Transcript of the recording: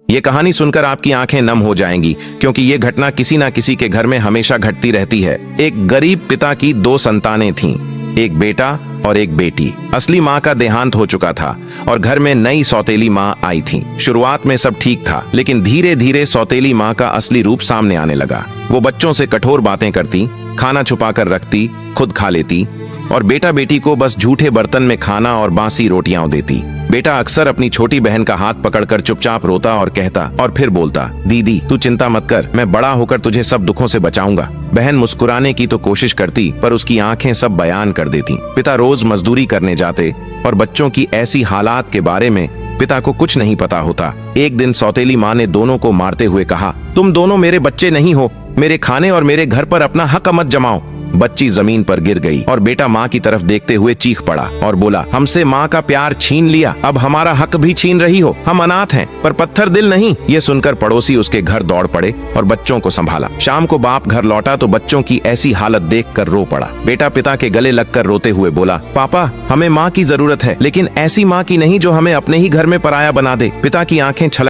ये कहानी सुनकर आपकी आंखें नम हो जाएंगी, क्योंकि ये घटना किसी ना किसी के घर में हमेशा घटती रहती है। एक गरीब पिता की दो संतानें थीं, एक बेटा और एक बेटी। असली माँ का देहांत हो चुका था और घर में नई सौतेली माँ आई थी। शुरुआत में सब ठीक था, लेकिन धीरे धीरे सौतेली माँ का असली रूप सामने आने लगा। वो बच्चों से कठोर बातें करती, खाना छुपा कर रखती, खुद खा लेती और बेटा बेटी को बस झूठे बर्तन में खाना और बासी रोटियां देती। बेटा अक्सर अपनी छोटी बहन का हाथ पकड़कर चुपचाप रोता और कहता और फिर बोलता, दीदी तू चिंता मत कर, मैं बड़ा होकर तुझे सब दुखों से बचाऊंगा। बहन मुस्कुराने की तो कोशिश करती, पर उसकी आंखें सब बयान कर देती। पिता रोज मजदूरी करने जाते और बच्चों की ऐसी हालात के बारे में पिता को कुछ नहीं पता होता। एक दिन सौतेली माँ ने दोनों को मारते हुए कहा, तुम दोनों मेरे बच्चे नहीं हो, मेरे खाने और मेरे घर पर अपना हक मत जमाओ। बच्ची जमीन पर गिर गई और बेटा माँ की तरफ देखते हुए चीख पड़ा और बोला, हमसे माँ का प्यार छीन लिया, अब हमारा हक भी छीन रही हो। हम अनाथ हैं पर पत्थर दिल नहीं। ये सुनकर पड़ोसी उसके घर दौड़ पड़े और बच्चों को संभाला। शाम को बाप घर लौटा तो बच्चों की ऐसी हालत देखकर रो पड़ा। बेटा पिता के गले लगकर रोते हुए बोला, पापा हमें माँ की जरूरत है, लेकिन ऐसी माँ की नहीं जो हमें अपने ही घर में पराया बना दे। पिता की आंखें छलक